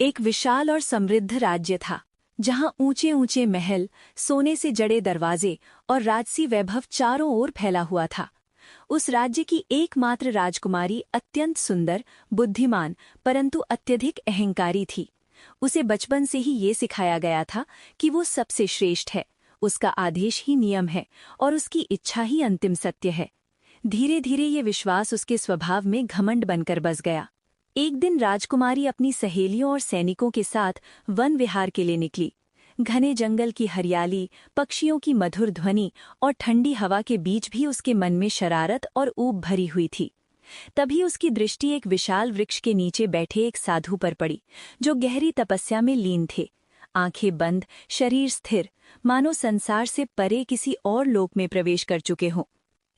एक विशाल और समृद्ध राज्य था, जहां ऊंचे ऊंचे महल, सोने से जड़े दरवाजे और राजसी वैभव चारों ओर फैला हुआ था। उस राज्य की एकमात्र राजकुमारी अत्यंत सुंदर, बुद्धिमान, परंतु अत्यधिक अहंकारी थी। उसे बचपन से ही ये सिखाया गया था कि वो सबसे श्रेष्ठ है, उसका आदेश ही नियम है और उसकी इच्छा ही अंतिम सत्य है। धीरे धीरे ये विश्वास उसके स्वभाव में घमंड बनकर बस गया। एक दिन राजकुमारी अपनी सहेलियों और सैनिकों के साथ वन विहार के लिए निकली। घने जंगल की हरियाली, पक्षियों की मधुर ध्वनि और ठंडी हवा के बीच भी उसके मन में शरारत और ऊब भरी हुई थी। तभी उसकी दृष्टि एक विशाल वृक्ष के नीचे बैठे एक साधु पर पड़ी, जो गहरी तपस्या में लीन थे। आंखें बंद, शरीर स्थिर, मानो संसार से परे किसी और लोक में प्रवेश कर चुके हों।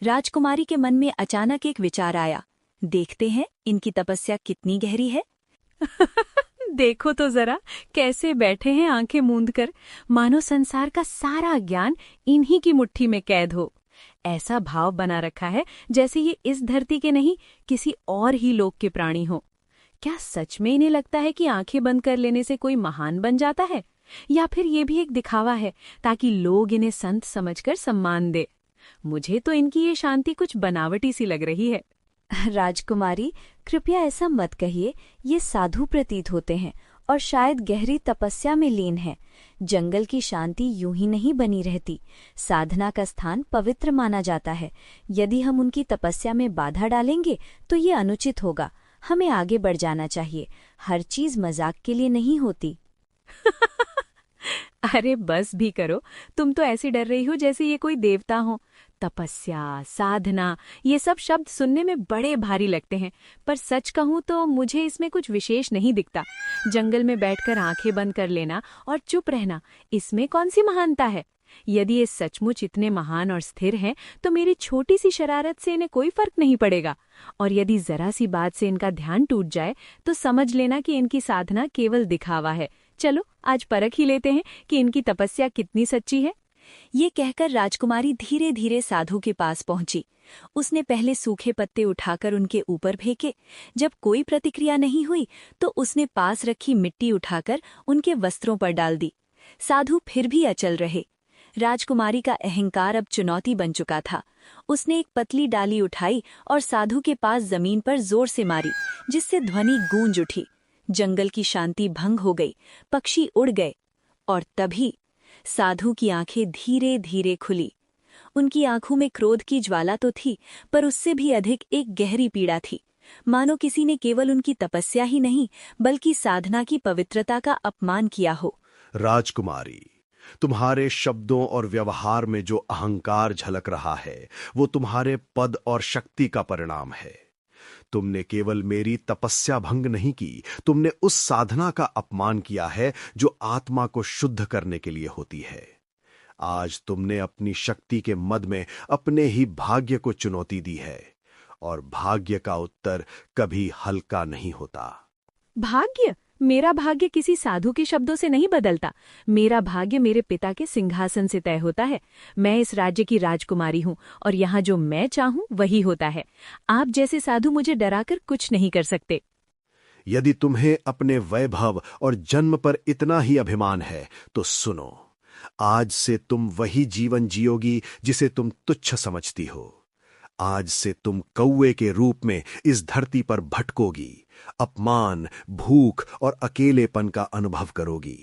राजकुमारी के मन में अचानक एक विचार आया, देखते हैं इनकी तपस्या कितनी गहरी है। देखो तो जरा कैसे बैठे हैं आंखें मूंद कर, मानो संसार का सारा ज्ञान इन्हीं की मुट्ठी में कैद हो। ऐसा भाव बना रखा है जैसे ये इस धरती के नहीं, किसी और ही लोक के प्राणी हो। क्या सच में इन्हें लगता है कि आंखें बंद कर लेने से कोई महान बन जाता है, या फिर ये भी एक दिखावा है ताकि लोग इन्हें संत समझकर सम्मान दे? मुझे तो इनकी ये शांति कुछ बनावटी सी लग रही है। राजकुमारी, कृपया ऐसा मत कहिए। ये साधु प्रतीत होते हैं और शायद गहरी तपस्या में लीन हैं। जंगल की शांति यूं ही नहीं बनी रहती। साधना का स्थान पवित्र माना जाता है। यदि हम उनकी तपस्या में बाधा डालेंगे तो ये अनुचित होगा। हमें आगे बढ़ जाना चाहिए। हर चीज मजाक के लिए नहीं होती। अरे बस भी करो, तुम तो ऐसी डर रही हो जैसे ये कोई देवता हो। तपस्या, साधना, ये सब शब्द सुनने में बड़े भारी लगते हैं, पर सच कहूँ तो मुझे इसमें कुछ विशेष नहीं दिखता। जंगल में बैठकर आंखें बंद कर लेना और चुप रहना, इसमें कौन सी महानता है? यदि ये सचमुच इतने महान और स्थिर हैं, तो मेरी छोटी सी शरारत से इन्हें कोई फर्क नहीं पड़ेगा। और यदि जरा सी बात से इनका ध्यान टूट जाए तो समझ लेना कि इनकी साधना केवल दिखावा है। चलो आज परख ही लेते हैं कि इनकी तपस्या कितनी सच्ची है। ये कहकर राजकुमारी धीरे धीरे साधु के पास पहुंची। उसने पहले सूखे पत्ते उठाकर उनके ऊपर फेंके। जब कोई प्रतिक्रिया नहीं हुई तो उसने पास रखी मिट्टी उठाकर उनके वस्त्रों पर डाल दी। साधु फिर भी अचल रहे। राजकुमारी का अहंकार अब चुनौती बन चुका था। उसने एक पतली डाली उठाई और साधु के पास जमीन पर जोर से मारी, जिससे ध्वनि गूंज उठी। जंगल की शांति भंग हो गई, पक्षी उड़ गए और तभी साधु की आंखें धीरे धीरे खुली। उनकी आंखों में क्रोध की ज्वाला तो थी, पर उससे भी अधिक एक गहरी पीड़ा थी। मानो किसी ने केवल उनकी तपस्या ही नहीं, बल्कि साधना की पवित्रता का अपमान किया हो। राजकुमारी, तुम्हारे शब्दों और व्यवहार में जो अहंकार झलक रहा है, वो तुम्हारे पद और शक्ति का परिणाम है। तुमने केवल मेरी तपस्या भंग नहीं की, तुमने उस साधना का अपमान किया है जो आत्मा को शुद्ध करने के लिए होती है। आज तुमने अपनी शक्ति के मद में अपने ही भाग्य को चुनौती दी है, और भाग्य का उत्तर कभी हल्का नहीं होता। भाग्य? मेरा भाग्य किसी साधु के शब्दों से नहीं बदलता। मेरा भाग्य मेरे पिता के सिंहासन से तय होता है। मैं इस राज्य की राजकुमारी हूँ और यहाँ जो मैं चाहूँ वही होता है। आप जैसे साधु मुझे डराकर कुछ नहीं कर सकते। यदि तुम्हें अपने वैभव और जन्म पर इतना ही अभिमान है तो सुनो, आज से तुम वही जीवन जियोगी जिसे तुम तुच्छ समझती हो। आज से तुम कौवे के रूप में इस धरती पर भटकोगी, अपमान, भूख और अकेलेपन का अनुभव करोगी।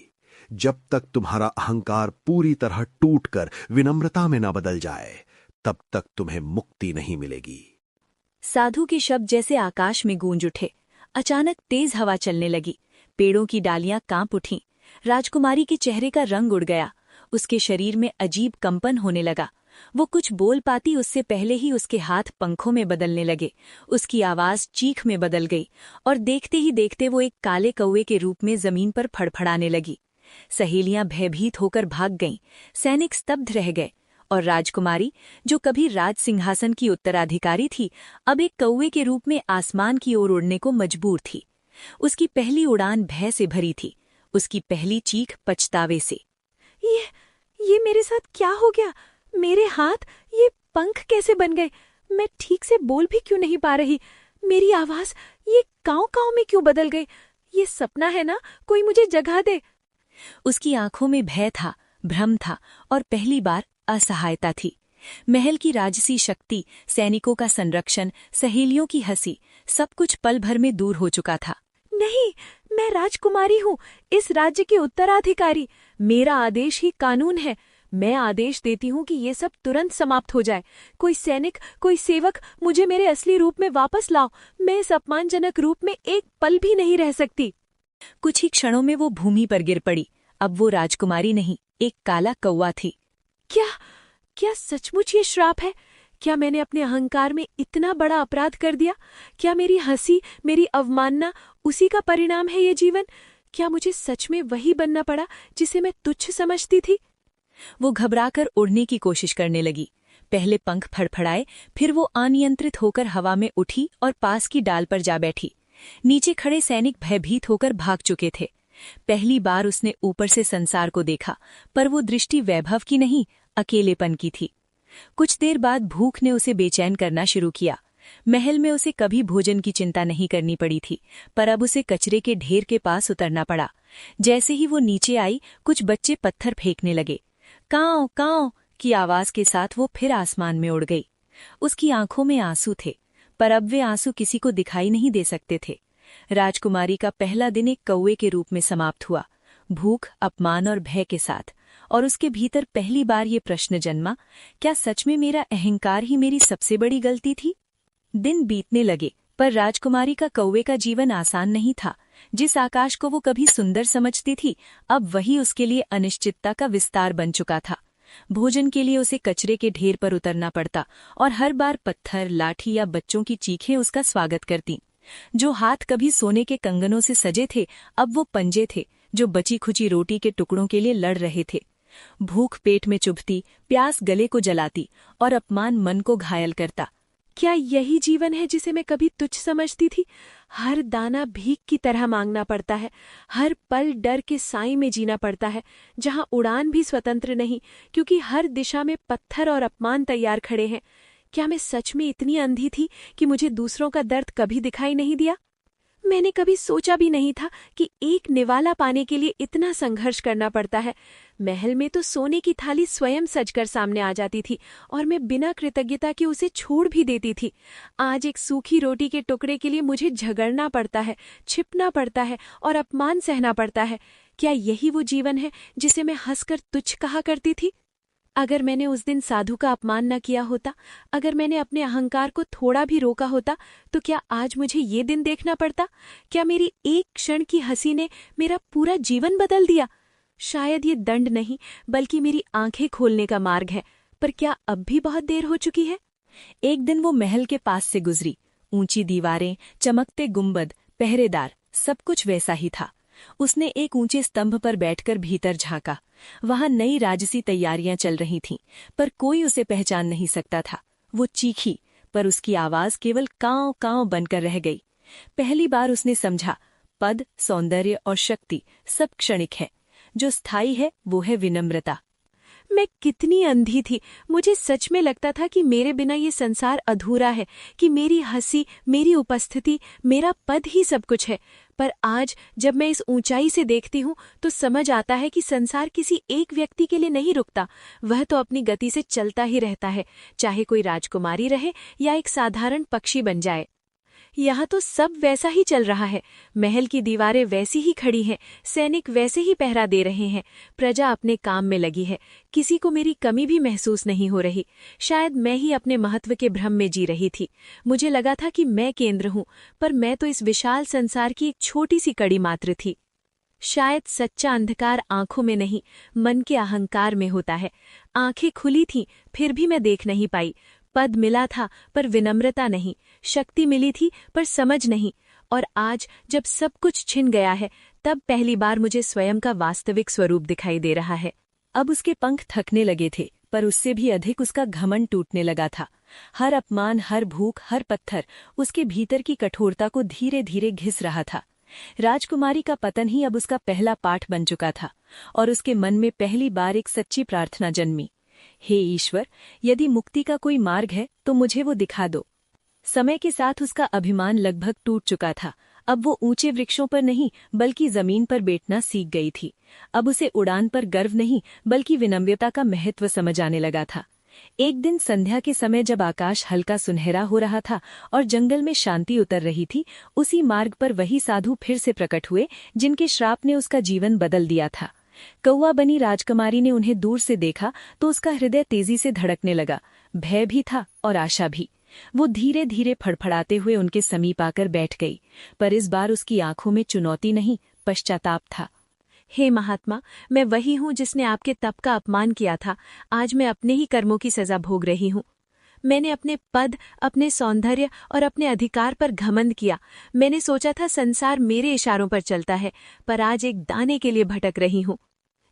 जब तक तुम्हारा अहंकार पूरी तरह टूटकर विनम्रता में न बदल जाए, तब तक तुम्हें मुक्ति नहीं मिलेगी। साधु के शब्द जैसे आकाश में गूंज उठे। अचानक तेज हवा चलने लगी, पेड़ों की डालियां कांप उठीं। राजकुमारी के चेहरे का रंग उड़ गया, उसके शरीर में अजीब कंपन होने लगा। वो कुछ बोल पाती उससे पहले ही उसके हाथ पंखों में बदलने लगे, उसकी आवाज चीख में बदल गई और देखते ही देखते वो एक काले कौवे के रूप में जमीन पर फड़फड़ाने लगी। सहेलियां भयभीत होकर भाग गईं, सैनिक स्तब्ध रह गए और राजकुमारी, जो कभी राज सिंहासन की उत्तराधिकारी थी, अब एक कौवे के रूप में आसमान की ओर उड़ने को मजबूर थी। उसकी पहली उड़ान भय से भरी थी, उसकी पहली चीख पछतावे से। ये मेरे साथ क्या हो गया? मेरे हाथ, ये पंख कैसे बन गए? मैं ठीक से बोल भी क्यों नहीं पा रही? मेरी आवाज ये काँव काँव में क्यों बदल गई? ये सपना है ना, कोई मुझे जगा दे। उसकी आंखों में भय था, भ्रम था और पहली बार असहायता थी। महल की राजसी शक्ति, सैनिकों का संरक्षण, सहेलियों की हंसी, सब कुछ पल भर में दूर हो चुका था। नहीं, मैं राजकुमारी हूँ, इस राज्य की उत्तराधिकारी। मेरा आदेश ही कानून है। मैं आदेश देती हूँ कि ये सब तुरंत समाप्त हो जाए। कोई सैनिक, कोई सेवक, मुझे मेरे असली रूप में वापस लाओ। मैं इस अपमानजनक रूप में एक पल भी नहीं रह सकती। कुछ ही क्षणों में वो भूमि पर गिर पड़ी। अब वो राजकुमारी नहीं, एक काला कौवा थी। क्या सचमुच ये श्राप है? क्या मैंने अपने अहंकार में इतना बड़ा अपराध कर दिया? क्या मेरी हंसी, मेरी अवमानना, उसी का परिणाम है ये जीवन? क्या मुझे सच में वही बनना पड़ा जिसे मैं तुच्छ समझती थी? वो घबराकर उड़ने की कोशिश करने लगी। पहले पंख फड़फड़ाए, फिर वो अनियंत्रित होकर हवा में उठी और पास की डाल पर जा बैठी। नीचे खड़े सैनिक भयभीत होकर भाग चुके थे। पहली बार उसने ऊपर से संसार को देखा, पर वो दृष्टि वैभव की नहीं, अकेलेपन की थी। कुछ देर बाद भूख ने उसे बेचैन करना शुरू किया। महल में उसे कभी भोजन की चिंता नहीं करनी पड़ी थी, पर अब उसे कचरे के ढेर के पास उतरना पड़ा। जैसे ही वो नीचे आई, कुछ बच्चे पत्थर फेंकने लगे। कांव कांव की आवाज के साथ वो फिर आसमान में उड़ गई। उसकी आंखों में आंसू थे, पर अब वे आंसू किसी को दिखाई नहीं दे सकते थे। राजकुमारी का पहला दिन एक कौवे के रूप में समाप्त हुआ, भूख, अपमान और भय के साथ। और उसके भीतर पहली बार ये प्रश्न जन्मा, क्या सच में मेरा अहंकार ही मेरी सबसे बड़ी गलती थी? दिन बीतने लगे, पर राजकुमारी का कौवे का जीवन आसान नहीं था। जिस आकाश को वो कभी सुंदर समझती थी, अब वही उसके लिए अनिश्चितता का विस्तार बन चुका था। भोजन के लिए उसे कचरे के ढेर पर उतरना पड़ता और हर बार पत्थर, लाठी या बच्चों की चीखें उसका स्वागत करती। जो हाथ कभी सोने के कंगनों से सजे थे, अब वो पंजे थे जो बची खुची रोटी के टुकड़ों के लिए लड़ रहे थे। भूख पेट में चुभती, प्यास गले को जलाती और अपमान मन को घायल करता। क्या यही जीवन है जिसे मैं कभी तुच्छ समझती थी? हर दाना भीख की तरह मांगना पड़ता है, हर पल डर के साई में जीना पड़ता है, जहां उड़ान भी स्वतंत्र नहीं, क्योंकि हर दिशा में पत्थर और अपमान तैयार खड़े हैं। क्या मैं सच में इतनी अंधी थी कि मुझे दूसरों का दर्द कभी दिखाई नहीं दिया? मैंने कभी सोचा भी नहीं था कि एक निवाला पाने के लिए इतना संघर्ष करना पड़ता है। महल में तो सोने की थाली स्वयं सजकर सामने आ जाती थी और मैं बिना कृतज्ञता के उसे छोड़ भी देती थी। आज एक सूखी रोटी के टुकड़े के लिए मुझे झगड़ना पड़ता है, छिपना पड़ता है और अपमान सहना पड़ता है। क्या यही वो जीवन है जिसे मैं हंसकर तुच्छ कहा करती थी? अगर मैंने उस दिन साधु का अपमान न किया होता, अगर मैंने अपने अहंकार को थोड़ा भी रोका होता, तो क्या आज मुझे ये दिन देखना पड़ता? क्या मेरी एक क्षण की हंसी ने मेरा पूरा जीवन बदल दिया? शायद ये दंड नहीं, बल्कि मेरी आंखें खोलने का मार्ग है। पर क्या अब भी बहुत देर हो चुकी है? एक दिन वो महल के पास से गुजरी। ऊंची दीवारें, चमकते गुंबद, पहरेदार, सब कुछ वैसा ही था। उसने एक ऊंचे स्तंभ पर बैठकर भीतर झांका। वहां नई राजसी तैयारियां चल रही थीं, पर कोई उसे पहचान नहीं सकता था। वो चीखी, पर उसकी आवाज केवल कांव कांव बनकर रह गई। पहली बार उसने समझा, पद, सौंदर्य और शक्ति सब क्षणिक है, जो स्थायी है वो है विनम्रता। मैं कितनी अंधी थी। मुझे सच में लगता था कि मेरे बिना ये संसार अधूरा है, कि मेरी हंसी, मेरी उपस्थिति, मेरा पद ही सब कुछ है। पर आज जब मैं इस ऊंचाई से देखती हूँ तो समझ आता है कि संसार किसी एक व्यक्ति के लिए नहीं रुकता। वह तो अपनी गति से चलता ही रहता है, चाहे कोई राजकुमारी रहे या एक साधारण पक्षी बन जाए। यहाँ तो सब वैसा ही चल रहा है। महल की दीवारें वैसी ही खड़ी हैं, सैनिक वैसे ही पहरा दे रहे हैं, प्रजा अपने काम में लगी है। किसी को मेरी कमी भी महसूस नहीं हो रही। शायद मैं ही अपने महत्व के भ्रम में जी रही थी। मुझे लगा था कि मैं केंद्र हूँ, पर मैं तो इस विशाल संसार की एक छोटी सी कड़ी मात्र थी। शायद सच्चा अंधकार आंखों में नहीं, मन के अहंकार में होता है। आंखें खुली थीं, फिर भी मैं देख नहीं पाई। पद मिला था, पर विनम्रता नहीं। शक्ति मिली थी, पर समझ नहीं। और आज जब सब कुछ छिन गया है, तब पहली बार मुझे स्वयं का वास्तविक स्वरूप दिखाई दे रहा है। अब उसके पंख थकने लगे थे, पर उससे भी अधिक उसका घमंड टूटने लगा था। हर अपमान, हर भूख, हर पत्थर उसके भीतर की कठोरता को धीरे धीरे घिस रहा था। राजकुमारी का पतन ही अब उसका पहला पाठ बन चुका था, और उसके मन में पहली बार एक सच्ची प्रार्थना जन्मी। हे ईश्वर, यदि मुक्ति का कोई मार्ग है तो मुझे वो दिखा दो। समय के साथ उसका अभिमान लगभग टूट चुका था। अब वो ऊंचे वृक्षों पर नहीं बल्कि जमीन पर बैठना सीख गई थी। अब उसे उड़ान पर गर्व नहीं बल्कि विनम्रता का महत्व समझ आने लगा था। एक दिन संध्या के समय जब आकाश हल्का सुनहरा हो रहा था और जंगल में शांति उतर रही थी, उसी मार्ग पर वही साधु फिर से प्रकट हुए जिनके श्राप ने उसका जीवन बदल दिया था। कौवा बनी राजकुमारी ने उन्हें दूर से देखा तो उसका हृदय तेजी से धड़कने लगा। भय भी था और आशा भी। वो धीरे धीरे फड़फड़ाते हुए उनके समीप आकर बैठ गई, पर इस बार उसकी आंखों में चुनौती नहीं, पश्चाताप था। हे महात्मा, मैं वही हूँ जिसने आपके तप का अपमान किया था। आज मैं अपने ही कर्मों की सजा भोग रही हूँ। मैंने अपने पद, अपने सौंदर्य और अपने अधिकार पर घमंड किया। मैंने सोचा था संसार मेरे इशारों पर चलता है, पर आज एक दाने के लिए भटक रही हूँ।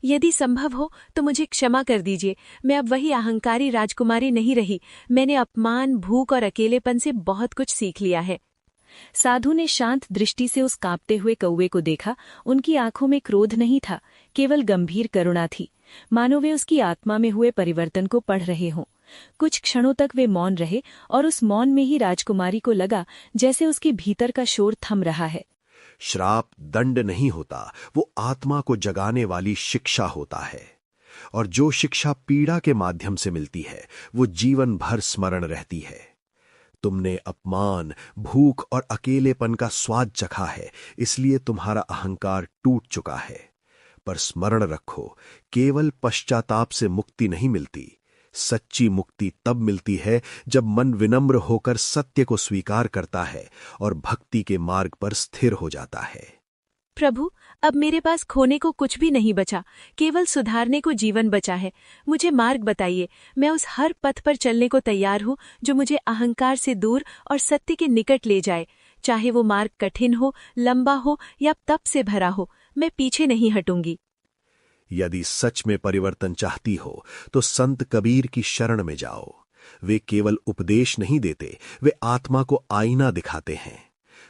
यदि संभव हो तो मुझे क्षमा कर दीजिए। मैं अब वही अहंकारी राजकुमारी नहीं रही। मैंने अपमान, भूख और अकेलेपन से बहुत कुछ सीख लिया है। साधु ने शांत दृष्टि से उस कांपते हुए कौवे को देखा। उनकी आंखों में क्रोध नहीं था, केवल गंभीर करुणा थी, मानो वे उसकी आत्मा में हुए परिवर्तन को पढ़ रहे हों। कुछ क्षणों तक वे मौन रहे और उस मौन में ही राजकुमारी को लगा जैसे उसके भीतर का शोर थम रहा है। श्राप दंड नहीं होता, वो आत्मा को जगाने वाली शिक्षा होता है। और जो शिक्षा पीड़ा के माध्यम से मिलती है वो जीवन भर स्मरण रहती है। तुमने अपमान, भूख और अकेलेपन का स्वाद चखा है, इसलिए तुम्हारा अहंकार टूट चुका है। पर स्मरण रखो, केवल पश्चाताप से मुक्ति नहीं मिलती। सच्ची मुक्ति तब मिलती है जब मन विनम्र होकर सत्य को स्वीकार करता है और भक्ति के मार्ग पर स्थिर हो जाता है। प्रभु, अब मेरे पास खोने को कुछ भी नहीं बचा, केवल सुधारने को जीवन बचा है। मुझे मार्ग बताइए। मैं उस हर पथ पर चलने को तैयार हूँ जो मुझे अहंकार से दूर और सत्य के निकट ले जाए। चाहे वो मार्ग कठिन हो, लंबा हो या तप से भरा हो, मैं पीछे नहीं हटूंगी। यदि सच में परिवर्तन चाहती हो तो संत कबीर की शरण में जाओ। वे केवल उपदेश नहीं देते, वे आत्मा को आईना दिखाते हैं।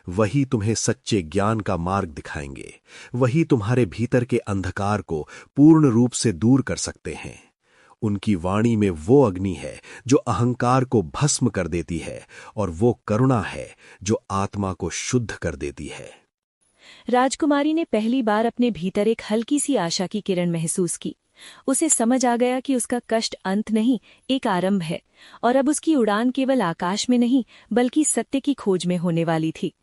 वही तुम्हें सच्चे ज्ञान का मार्ग दिखाएंगे। वही तुम्हारे भीतर के अंधकार को पूर्ण रूप से दूर कर सकते हैं। उनकी वाणी में वो अग्नि है जो अहंकार को भस्म कर देती है, और वो करुणा है जो आत्मा को शुद्ध कर देती है। राजकुमारी ने पहली बार अपने भीतर एक हल्की सी आशा की किरण महसूस की। उसे समझ आ गया कि उसका कष्ट अंत नहीं, एक आरंभ है, और अब उसकी उड़ान केवल आकाश में नहीं बल्कि सत्य की खोज में होने वाली थी।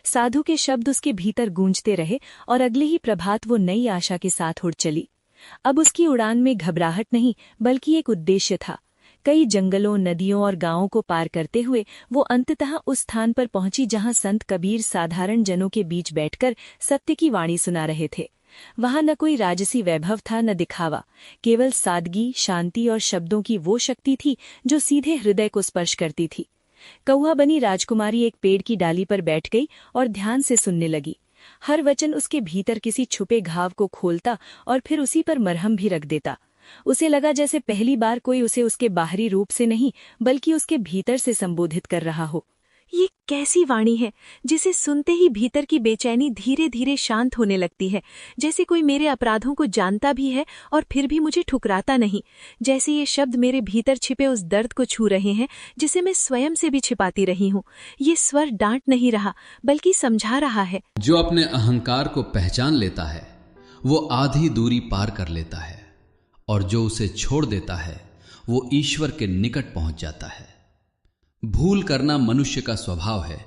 साधु के शब्द उसके भीतर गूंजते रहे और अगले ही प्रभात वो नई आशा के साथ उड़ चली। अब उसकी उड़ान में घबराहट नहीं बल्कि एक उद्देश्य था। कई जंगलों, नदियों और गांवों को पार करते हुए वो अंततः उस स्थान पर पहुंची जहां संत कबीर साधारण जनों के बीच बैठकर सत्य की वाणी सुना रहे थे। वहां न कोई राजसी वैभव था, न दिखावा, केवल सादगी, शांति और शब्दों की वो शक्ति थी जो सीधे हृदय को स्पर्श करती थी। कौवा बनी राजकुमारी एक पेड़ की डाली पर बैठ गई और ध्यान से सुनने लगी। हर वचन उसके भीतर किसी छुपे घाव को खोलता और फिर उसी पर मरहम भी रख देता। उसे लगा जैसे पहली बार कोई उसे उसके बाहरी रूप से नहीं बल्कि उसके भीतर से संबोधित कर रहा हो। ये कैसी वाणी है जिसे सुनते ही भीतर की बेचैनी धीरे धीरे शांत होने लगती है, जैसे कोई मेरे अपराधों को जानता भी है और फिर भी मुझे ठुकराता नहीं। जैसे ये शब्द मेरे भीतर छिपे उस दर्द को छू रहे हैं जिसे मैं स्वयं से भी छिपाती रही हूँ। ये स्वर डांट नहीं रहा बल्कि समझा रहा है। जो अपने अहंकार को पहचान लेता है वो आधी दूरी पार कर लेता है, और जो उसे छोड़ देता है वो ईश्वर के निकट पहुंच जाता है। भूल करना मनुष्य का स्वभाव है,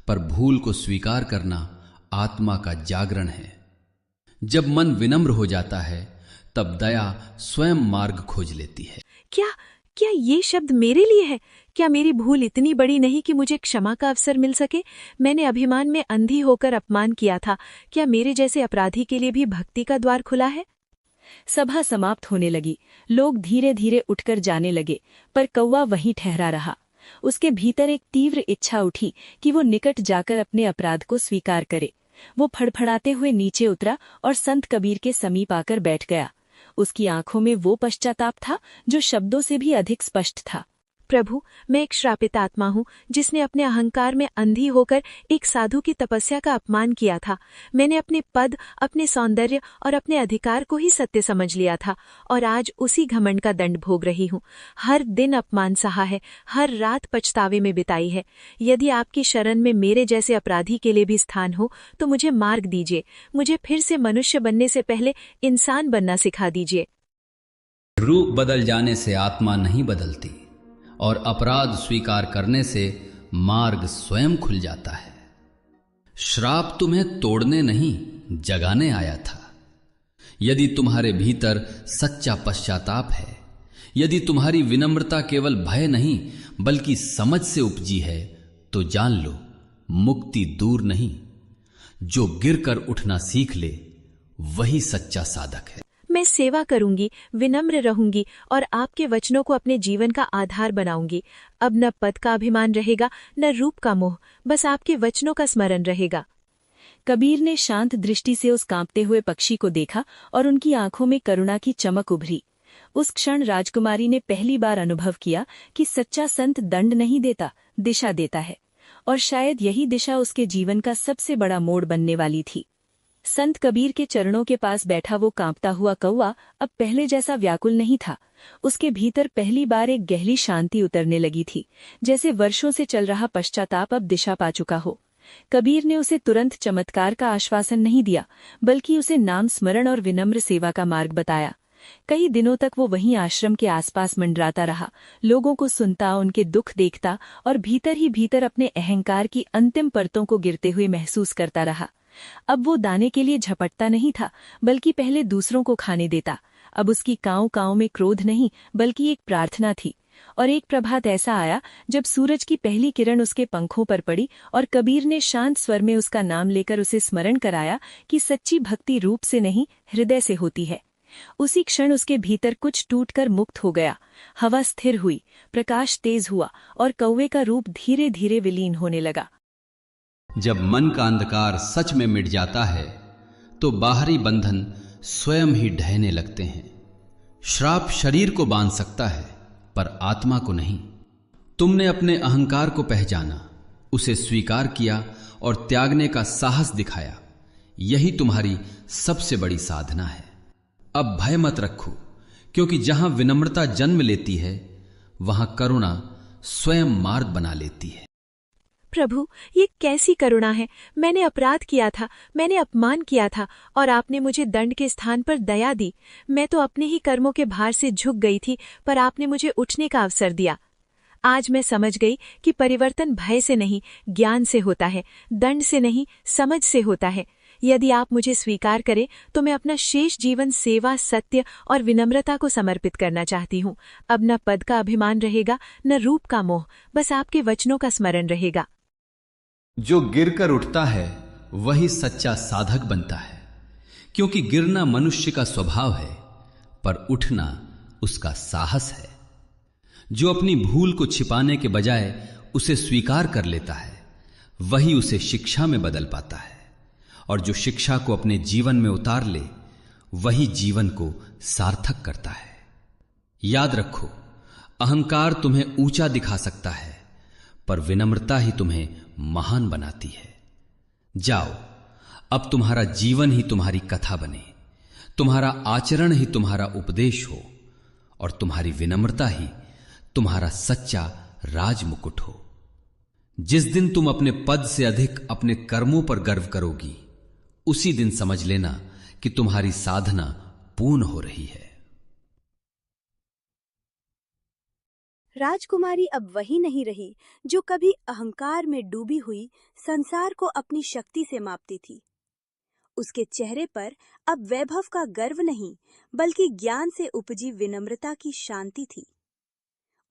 पर भूल को स्वीकार करना आत्मा का जागरण है। जब मन विनम्र हो जाता है तब दया स्वयं मार्ग खोज लेती है। क्या ये शब्द मेरे लिए है? क्या मेरी भूल इतनी बड़ी नहीं कि मुझे क्षमा का अवसर मिल सके? मैंने अभिमान में अंधी होकर अपमान किया था। क्या मेरे जैसे अपराधी के लिए भी भक्ति का द्वार खुला है? सभा समाप्त होने लगी। लोग धीरे धीरे उठकर जाने लगे, पर कौवा वहीं ठहरा रहा। उसके भीतर एक तीव्र इच्छा उठी कि वो निकट जाकर अपने अपराध को स्वीकार करे। वो फड़फड़ाते हुए नीचे उतरा और संत कबीर के समीप आकर बैठ गया। उसकी आंखों में वो पश्चाताप था जो शब्दों से भी अधिक स्पष्ट था। प्रभु, मैं एक श्रापित आत्मा हूँ जिसने अपने अहंकार में अंधी होकर एक साधु की तपस्या का अपमान किया था। मैंने अपने पद, अपने सौंदर्य और अपने अधिकार को ही सत्य समझ लिया था और आज उसी घमंड का दंड भोग रही हूँ। हर दिन अपमान सहा है, हर रात पछतावे में बिताई है। यदि आपकी शरण में मेरे जैसे अपराधी के लिए भी स्थान हो तो मुझे मार्ग दीजिए। मुझे फिर से मनुष्य बनने से पहले इंसान बनना सिखा दीजिए। रूप बदल जाने से आत्मा नहीं बदलती और अपराध स्वीकार करने से मार्ग स्वयं खुल जाता है। श्राप तुम्हें तोड़ने नहीं, जगाने आया था। यदि तुम्हारे भीतर सच्चा पश्चाताप है, यदि तुम्हारी विनम्रता केवल भय नहीं बल्कि समझ से उपजी है, तो जान लो मुक्ति दूर नहीं। जो गिरकर उठना सीख ले वही सच्चा साधक है। मैं सेवा करूंगी, विनम्र रहूंगी और आपके वचनों को अपने जीवन का आधार बनाऊंगी। अब न पद का अभिमान रहेगा, न रूप का मोह, बस आपके वचनों का स्मरण रहेगा। कबीर ने शांत दृष्टि से उस कांपते हुए पक्षी को देखा और उनकी आंखों में करुणा की चमक उभरी। उस क्षण राजकुमारी ने पहली बार अनुभव किया कि सच्चा संत दंड नहीं देता, दिशा देता है, और शायद यही दिशा उसके जीवन का सबसे बड़ा मोड़ बनने वाली थी। संत कबीर के चरणों के पास बैठा वो कांपता हुआ कौवा अब पहले जैसा व्याकुल नहीं था। उसके भीतर पहली बार एक गहरी शांति उतरने लगी थी, जैसे वर्षों से चल रहा पश्चाताप अब दिशा पा चुका हो। कबीर ने उसे तुरंत चमत्कार का आश्वासन नहीं दिया, बल्कि उसे नाम स्मरण और विनम्र सेवा का मार्ग बताया। कई दिनों तक वो वहीं आश्रम के आसपास मंडराता रहा, लोगों को सुनता, उनके दुख देखता और भीतर ही भीतर अपने अहंकार की अंतिम परतों को गिरते हुए महसूस करता रहा। अब वो दाने के लिए झपटता नहीं था, बल्कि पहले दूसरों को खाने देता। अब उसकी कांव कांव में क्रोध नहीं, बल्कि एक प्रार्थना थी। और एक प्रभात ऐसा आया जब सूरज की पहली किरण उसके पंखों पर पड़ी और कबीर ने शांत स्वर में उसका नाम लेकर उसे स्मरण कराया कि सच्ची भक्ति रूप से नहीं, हृदय से होती है। उसी क्षण उसके भीतर कुछ टूटकर मुक्त हो गया। हवा स्थिर हुई, प्रकाश तेज हुआ और कौवे का रूप धीरे धीरे विलीन होने लगा। जब मन का अंधकार सच में मिट जाता है तो बाहरी बंधन स्वयं ही ढहने लगते हैं। श्राप शरीर को बांध सकता है पर आत्मा को नहीं। तुमने अपने अहंकार को पहचाना, उसे स्वीकार किया और त्यागने का साहस दिखाया। यही तुम्हारी सबसे बड़ी साधना है। अब भय मत रखो, क्योंकि जहां विनम्रता जन्म लेती है वहां करुणा स्वयं मार्ग बना लेती है। प्रभु, ये कैसी करुणा है। मैंने अपराध किया था, मैंने अपमान किया था और आपने मुझे दंड के स्थान पर दया दी। मैं तो अपने ही कर्मों के भार से झुक गई थी, पर आपने मुझे उठने का अवसर दिया। आज मैं समझ गई कि परिवर्तन भय से नहीं, ज्ञान से होता है, दंड से नहीं, समझ से होता है। यदि आप मुझे स्वीकार करें तो मैं अपना शेष जीवन सेवा, सत्य और विनम्रता को समर्पित करना चाहती हूँ। अब न पद का अभिमान रहेगा, न रूप का मोह, बस आपके वचनों का स्मरण रहेगा। जो गिरकर उठता है वही सच्चा साधक बनता है, क्योंकि गिरना मनुष्य का स्वभाव है, पर उठना उसका साहस है। जो अपनी भूल को छिपाने के बजाय उसे स्वीकार कर लेता है, वही उसे शिक्षा में बदल पाता है, और जो शिक्षा को अपने जीवन में उतार ले, वही जीवन को सार्थक करता है। याद रखो, अहंकार तुम्हें ऊंचा दिखा सकता है, पर विनम्रता ही तुम्हें महान बनाती है। जाओ, अब तुम्हारा जीवन ही तुम्हारी कथा बने, तुम्हारा आचरण ही तुम्हारा उपदेश हो और तुम्हारी विनम्रता ही तुम्हारा सच्चा राजमुकुट हो। जिस दिन तुम अपने पद से अधिक अपने कर्मों पर गर्व करोगी, उसी दिन समझ लेना कि तुम्हारी साधना पूर्ण हो रही है। राजकुमारी अब वही नहीं रही जो कभी अहंकार में डूबी हुई संसार को अपनी शक्ति से मापती थी। उसके चेहरे पर अब वैभव का गर्व नहीं, बल्कि ज्ञान से उपजी विनम्रता की शांति थी।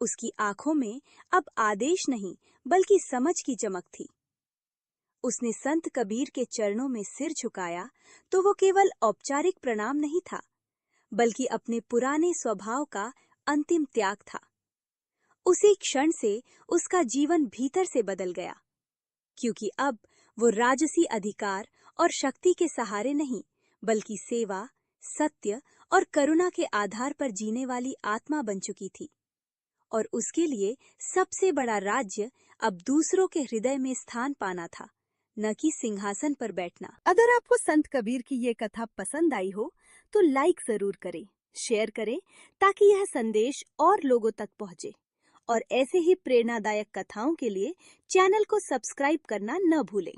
उसकी आंखों में अब आदेश नहीं, बल्कि समझ की चमक थी। उसने संत कबीर के चरणों में सिर झुकाया तो वो केवल औपचारिक प्रणाम नहीं था, बल्कि अपने पुराने स्वभाव का अंतिम त्याग था। उसी क्षण से उसका जीवन भीतर से बदल गया, क्योंकि अब वो राजसी अधिकार और शक्ति के सहारे नहीं, बल्कि सेवा, सत्य और करुणा के आधार पर जीने वाली आत्मा बन चुकी थी। और उसके लिए सबसे बड़ा राज्य अब दूसरों के हृदय में स्थान पाना था, न कि सिंहासन पर बैठना। अगर आपको संत कबीर की ये कथा पसंद आई हो तो लाइक जरूर करें, शेयर करें ताकि यह संदेश और लोगों तक पहुंचे। और ऐसे ही प्रेरणादायक कथाओं के लिए चैनल को सब्सक्राइब करना न भूलें।